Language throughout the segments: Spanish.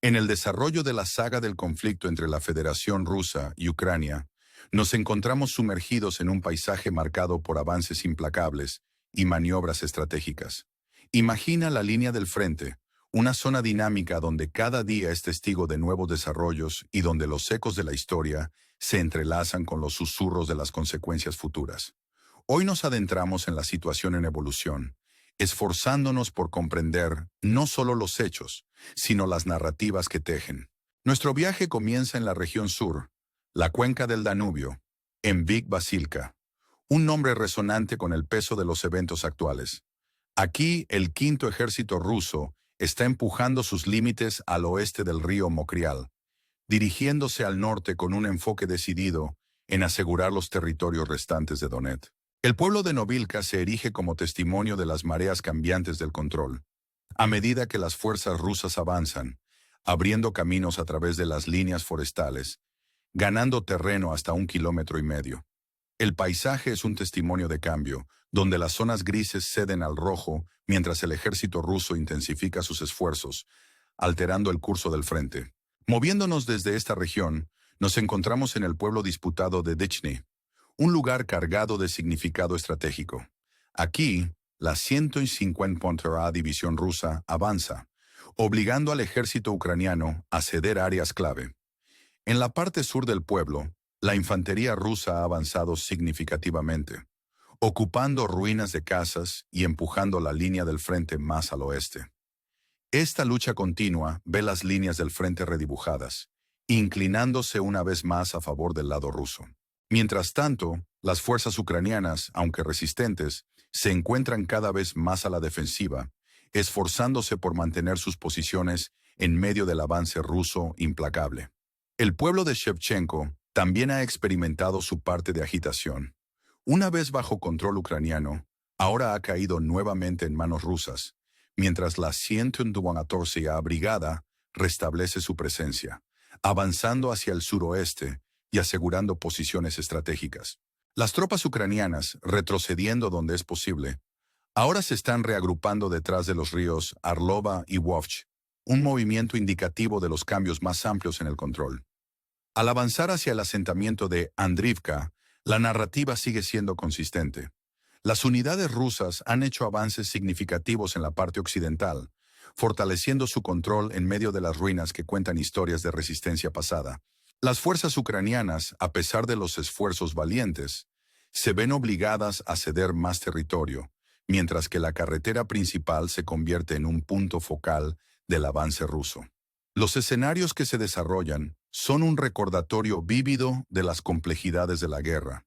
En el desarrollo de la saga del conflicto entre la Federación Rusa y Ucrania, nos encontramos sumergidos en un paisaje marcado por avances implacables y maniobras estratégicas. Imagina la línea del frente, una zona dinámica donde cada día es testigo de nuevos desarrollos y donde los ecos de la historia se entrelazan con los susurros de las consecuencias futuras. Hoy nos adentramos en la situación en evolución, esforzándonos por comprender no solo los hechos, sino las narrativas que tejen. Nuestro viaje comienza en la región sur, la cuenca del Danubio, en Vik Basilka, un nombre resonante con el peso de los eventos actuales. Aquí, el quinto ejército ruso está empujando sus límites al oeste del río Mokrial, dirigiéndose al norte con un enfoque decidido en asegurar los territorios restantes de Donetsk. El pueblo de Novilka se erige como testimonio de las mareas cambiantes del control. A medida que las fuerzas rusas avanzan, abriendo caminos a través de las líneas forestales, ganando terreno hasta 1,5 kilómetros. El paisaje es un testimonio de cambio, donde las zonas grises ceden al rojo mientras el ejército ruso intensifica sus esfuerzos, alterando el curso del frente. Moviéndonos desde esta región, nos encontramos en el pueblo disputado de Dichny, un lugar cargado de significado estratégico. Aquí, la 150ª División rusa avanza, obligando al ejército ucraniano a ceder áreas clave. En la parte sur del pueblo, la infantería rusa ha avanzado significativamente, ocupando ruinas de casas y empujando la línea del frente más al oeste. Esta lucha continua ve las líneas del frente redibujadas, inclinándose una vez más a favor del lado ruso. Mientras tanto, las fuerzas ucranianas, aunque resistentes, se encuentran cada vez más a la defensiva, esforzándose por mantener sus posiciones en medio del avance ruso implacable. El pueblo de Shevchenko también ha experimentado su parte de agitación. Una vez bajo control ucraniano, ahora ha caído nuevamente en manos rusas, mientras la 114ª Brigada restablece su presencia, avanzando hacia el suroeste y asegurando posiciones estratégicas. Las tropas ucranianas, retrocediendo donde es posible, ahora se están reagrupando detrás de los ríos Arlova y Vovch, un movimiento indicativo de los cambios más amplios en el control. Al avanzar hacia el asentamiento de Andrivka, la narrativa sigue siendo consistente. Las unidades rusas han hecho avances significativos en la parte occidental, fortaleciendo su control en medio de las ruinas que cuentan historias de resistencia pasada. Las fuerzas ucranianas, a pesar de los esfuerzos valientes, se ven obligadas a ceder más territorio, mientras que la carretera principal se convierte en un punto focal del avance ruso. Los escenarios que se desarrollan son un recordatorio vívido de las complejidades de la guerra,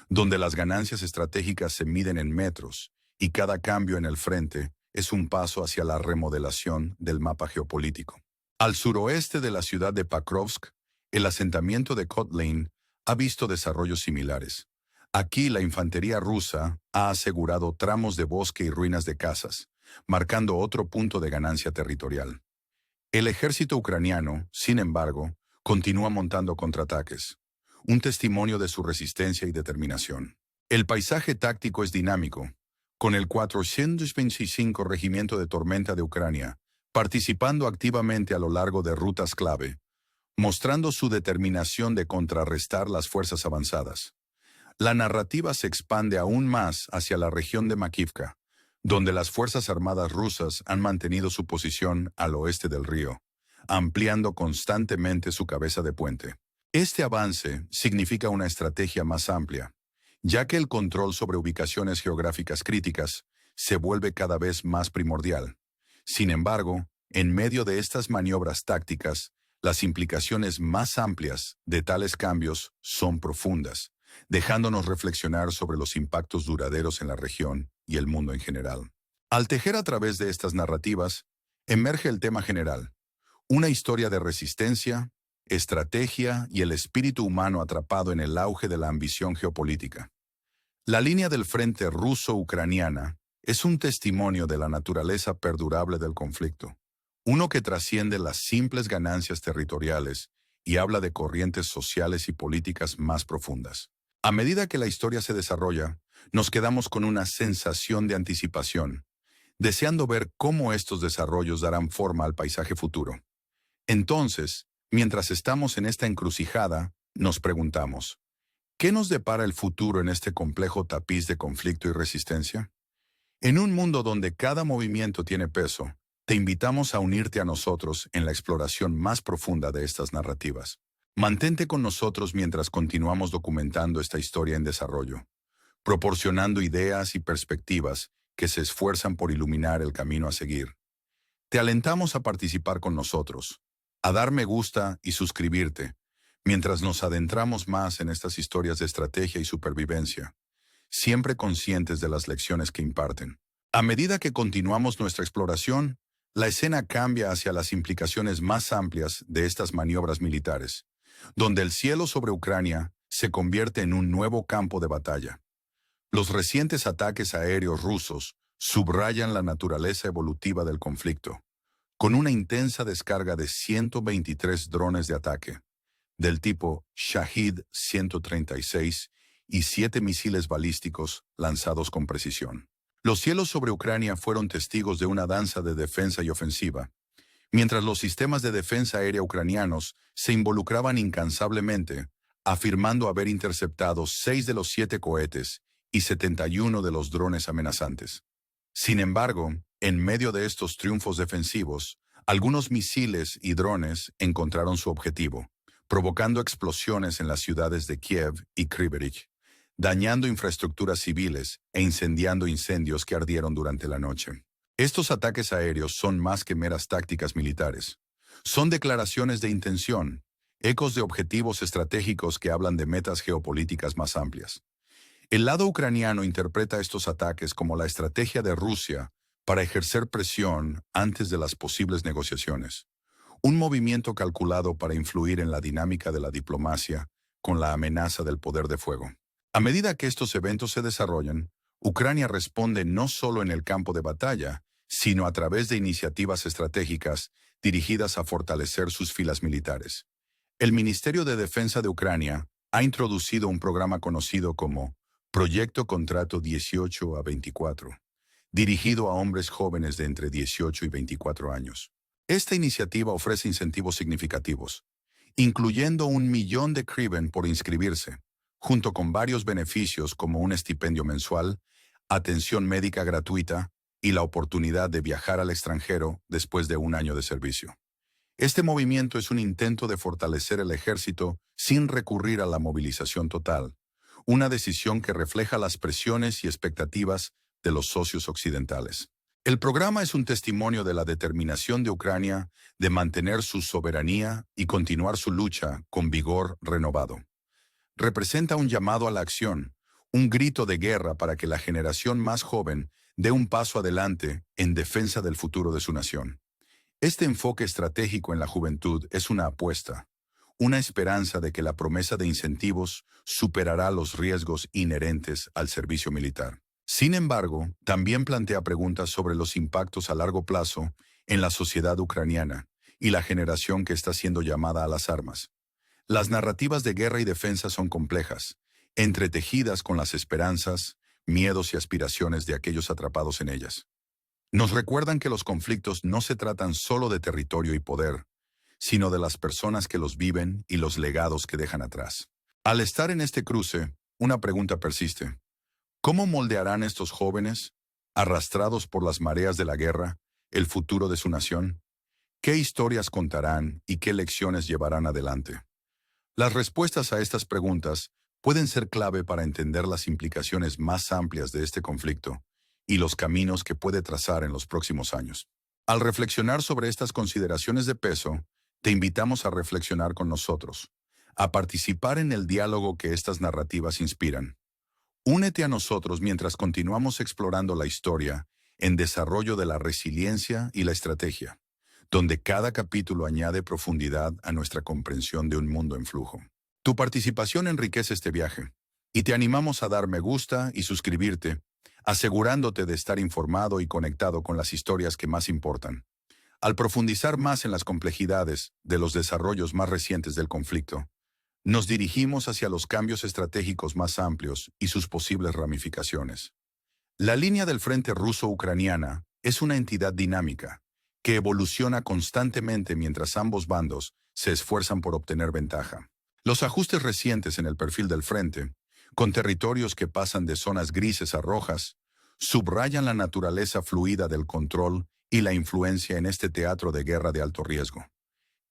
donde las ganancias estratégicas se miden en metros y cada cambio en el frente es un paso hacia la remodelación del mapa geopolítico. Al suroeste de la ciudad de Pakrovsk, el asentamiento de Kotlin ha visto desarrollos similares. Aquí la infantería rusa ha asegurado tramos de bosque y ruinas de casas, marcando otro punto de ganancia territorial. El ejército ucraniano, sin embargo, continúa montando contraataques, un testimonio de su resistencia y determinación. El paisaje táctico es dinámico, con el 425 Regimiento de Tormenta de Ucrania participando activamente a lo largo de rutas clave, mostrando su determinación de contrarrestar las fuerzas avanzadas. La narrativa se expande aún más hacia la región de Makivka, donde las Fuerzas Armadas rusas han mantenido su posición al oeste del río, ampliando constantemente su cabeza de puente. Este avance significa una estrategia más amplia, ya que el control sobre ubicaciones geográficas críticas se vuelve cada vez más primordial. Sin embargo, en medio de estas maniobras tácticas, las implicaciones más amplias de tales cambios son profundas, dejándonos reflexionar sobre los impactos duraderos en la región y el mundo en general. Al tejer a través de estas narrativas, emerge el tema general, una historia de resistencia, estrategia y el espíritu humano atrapado en el auge de la ambición geopolítica. La línea del frente ruso-ucraniana es un testimonio de la naturaleza perdurable del conflicto, uno que trasciende las simples ganancias territoriales y habla de corrientes sociales y políticas más profundas. A medida que la historia se desarrolla, nos quedamos con una sensación de anticipación, deseando ver cómo estos desarrollos darán forma al paisaje futuro. Entonces, mientras estamos en esta encrucijada, nos preguntamos, ¿qué nos depara el futuro en este complejo tapiz de conflicto y resistencia? En un mundo donde cada movimiento tiene peso, te invitamos a unirte a nosotros en la exploración más profunda de estas narrativas. Mantente con nosotros mientras continuamos documentando esta historia en desarrollo, proporcionando ideas y perspectivas que se esfuerzan por iluminar el camino a seguir. Te alentamos a participar con nosotros, a dar me gusta y suscribirte, mientras nos adentramos más en estas historias de estrategia y supervivencia, siempre conscientes de las lecciones que imparten. A medida que continuamos nuestra exploración, la escena cambia hacia las implicaciones más amplias de estas maniobras militares, donde el cielo sobre Ucrania se convierte en un nuevo campo de batalla. Los recientes ataques aéreos rusos subrayan la naturaleza evolutiva del conflicto, con una intensa descarga de 123 drones de ataque, del tipo Shahid-136 y 7 misiles balísticos lanzados con precisión. Los cielos sobre Ucrania fueron testigos de una danza de defensa y ofensiva, mientras los sistemas de defensa aérea ucranianos se involucraban incansablemente, afirmando haber interceptado 6 de los 7 cohetes y 71 de los drones amenazantes. Sin embargo, en medio de estos triunfos defensivos, algunos misiles y drones encontraron su objetivo, provocando explosiones en las ciudades de Kiev y Kryvyi, dañando infraestructuras civiles e incendiando incendios que ardieron durante la noche. Estos ataques aéreos son más que meras tácticas militares. Son declaraciones de intención, ecos de objetivos estratégicos que hablan de metas geopolíticas más amplias. El lado ucraniano interpreta estos ataques como la estrategia de Rusia para ejercer presión antes de las posibles negociaciones. Un movimiento calculado para influir en la dinámica de la diplomacia con la amenaza del poder de fuego. A medida que estos eventos se desarrollan, Ucrania responde no solo en el campo de batalla, sino a través de iniciativas estratégicas dirigidas a fortalecer sus filas militares. El Ministerio de Defensa de Ucrania ha introducido un programa conocido como Proyecto Contrato 18 a 24, dirigido a hombres jóvenes de entre 18 y 24 años. Esta iniciativa ofrece incentivos significativos, incluyendo 1.000.000 de hryvnia por inscribirse, junto con varios beneficios como un estipendio mensual, atención médica gratuita y la oportunidad de viajar al extranjero después de un año de servicio. Este movimiento es un intento de fortalecer el ejército sin recurrir a la movilización total, una decisión que refleja las presiones y expectativas de los socios occidentales. El programa es un testimonio de la determinación de Ucrania de mantener su soberanía y continuar su lucha con vigor renovado. Representa un llamado a la acción, un grito de guerra para que la generación más joven dé un paso adelante en defensa del futuro de su nación. Este enfoque estratégico en la juventud es una apuesta, una esperanza de que la promesa de incentivos superará los riesgos inherentes al servicio militar. Sin embargo, también plantea preguntas sobre los impactos a largo plazo en la sociedad ucraniana y la generación que está siendo llamada a las armas. Las narrativas de guerra y defensa son complejas, entretejidas con las esperanzas, miedos y aspiraciones de aquellos atrapados en ellas. Nos recuerdan que los conflictos no se tratan solo de territorio y poder, sino de las personas que los viven y los legados que dejan atrás. Al estar en este cruce, una pregunta persiste. ¿Cómo moldearán estos jóvenes, arrastrados por las mareas de la guerra, el futuro de su nación? ¿Qué historias contarán y qué lecciones llevarán adelante? Las respuestas a estas preguntas pueden ser clave para entender las implicaciones más amplias de este conflicto y los caminos que puede trazar en los próximos años. Al reflexionar sobre estas consideraciones de peso, te invitamos a reflexionar con nosotros, a participar en el diálogo que estas narrativas inspiran. Únete a nosotros mientras continuamos explorando la historia en desarrollo de la resiliencia y la estrategia, donde cada capítulo añade profundidad a nuestra comprensión de un mundo en flujo. Tu participación enriquece este viaje, y te animamos a dar me gusta y suscribirte, asegurándote de estar informado y conectado con las historias que más importan. Al profundizar más en las complejidades de los desarrollos más recientes del conflicto, nos dirigimos hacia los cambios estratégicos más amplios y sus posibles ramificaciones. La línea del frente ruso-ucraniana es una entidad dinámica, que evoluciona constantemente mientras ambos bandos se esfuerzan por obtener ventaja. Los ajustes recientes en el perfil del frente, con territorios que pasan de zonas grises a rojas, subrayan la naturaleza fluida del control y la influencia en este teatro de guerra de alto riesgo.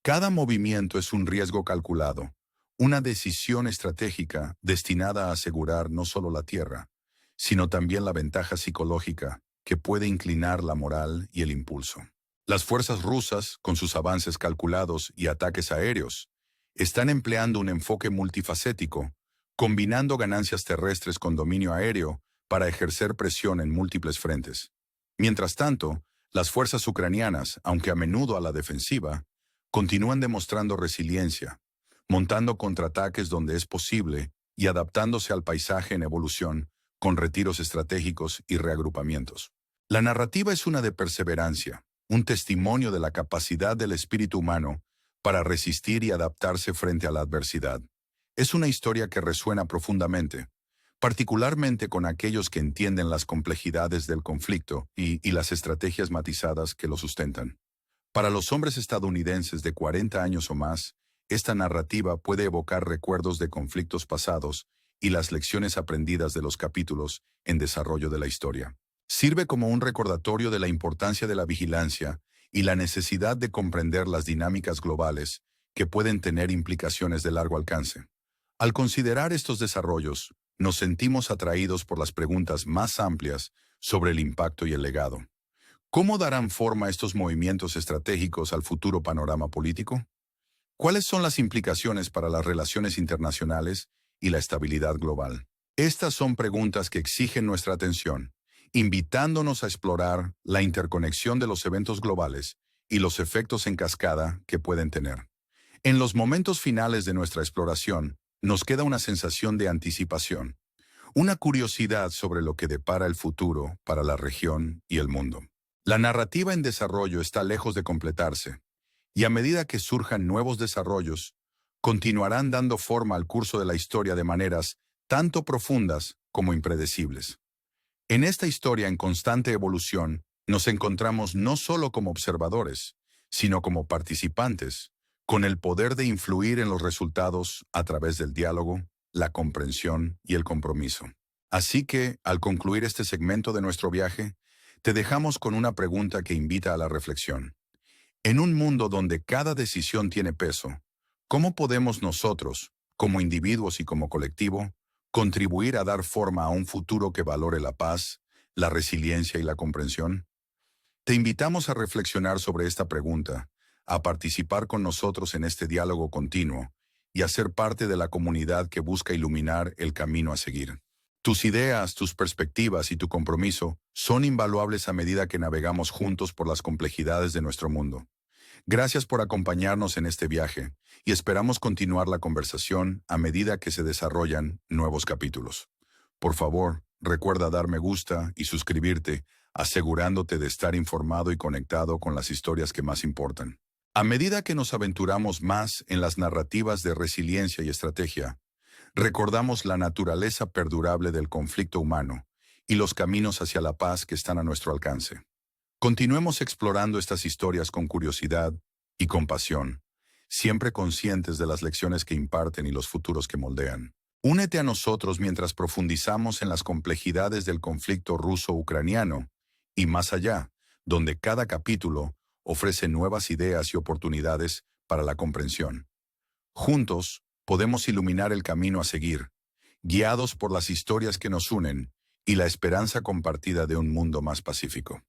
Cada movimiento es un riesgo calculado, una decisión estratégica destinada a asegurar no solo la tierra, sino también la ventaja psicológica que puede inclinar la moral y el impulso. Las fuerzas rusas, con sus avances calculados y ataques aéreos, están empleando un enfoque multifacético, combinando ganancias terrestres con dominio aéreo para ejercer presión en múltiples frentes. Mientras tanto, las fuerzas ucranianas, aunque a menudo a la defensiva, continúan demostrando resiliencia, montando contraataques donde es posible y adaptándose al paisaje en evolución, con retiros estratégicos y reagrupamientos. La narrativa es una de perseverancia, un testimonio de la capacidad del espíritu humano para resistir y adaptarse frente a la adversidad. Es una historia que resuena profundamente, particularmente con aquellos que entienden las complejidades del conflicto y las estrategias matizadas que lo sustentan. Para los hombres estadounidenses de 40 años o más, esta narrativa puede evocar recuerdos de conflictos pasados y las lecciones aprendidas de los capítulos en desarrollo de la historia. Sirve como un recordatorio de la importancia de la vigilancia y la necesidad de comprender las dinámicas globales que pueden tener implicaciones de largo alcance. Al considerar estos desarrollos, nos sentimos atraídos por las preguntas más amplias sobre el impacto y el legado. ¿Cómo darán forma estos movimientos estratégicos al futuro panorama político? ¿Cuáles son las implicaciones para las relaciones internacionales y la estabilidad global? Estas son preguntas que exigen nuestra atención, invitándonos a explorar la interconexión de los eventos globales y los efectos en cascada que pueden tener. En los momentos finales de nuestra exploración, nos queda una sensación de anticipación, una curiosidad sobre lo que depara el futuro para la región y el mundo. La narrativa en desarrollo está lejos de completarse, y a medida que surjan nuevos desarrollos, continuarán dando forma al curso de la historia de maneras tanto profundas como impredecibles. En esta historia en constante evolución, nos encontramos no solo como observadores, sino como participantes, con el poder de influir en los resultados a través del diálogo, la comprensión y el compromiso. Así que, al concluir este segmento de nuestro viaje, te dejamos con una pregunta que invita a la reflexión. En un mundo donde cada decisión tiene peso, ¿cómo podemos nosotros, como individuos y como colectivo, contribuir a dar forma a un futuro que valore la paz, la resiliencia y la comprensión? Te invitamos a reflexionar sobre esta pregunta, a participar con nosotros en este diálogo continuo y a ser parte de la comunidad que busca iluminar el camino a seguir. Tus ideas, tus perspectivas y tu compromiso son invaluables a medida que navegamos juntos por las complejidades de nuestro mundo. Gracias por acompañarnos en este viaje y esperamos continuar la conversación a medida que se desarrollan nuevos capítulos. Por favor, recuerda dar me gusta y suscribirte, asegurándote de estar informado y conectado con las historias que más importan. A medida que nos aventuramos más en las narrativas de resiliencia y estrategia, recordamos la naturaleza perdurable del conflicto humano y los caminos hacia la paz que están a nuestro alcance. Continuemos explorando estas historias con curiosidad y compasión, siempre conscientes de las lecciones que imparten y los futuros que moldean. Únete a nosotros mientras profundizamos en las complejidades del conflicto ruso-ucraniano y más allá, donde cada capítulo ofrece nuevas ideas y oportunidades para la comprensión. Juntos, podemos iluminar el camino a seguir, guiados por las historias que nos unen y la esperanza compartida de un mundo más pacífico.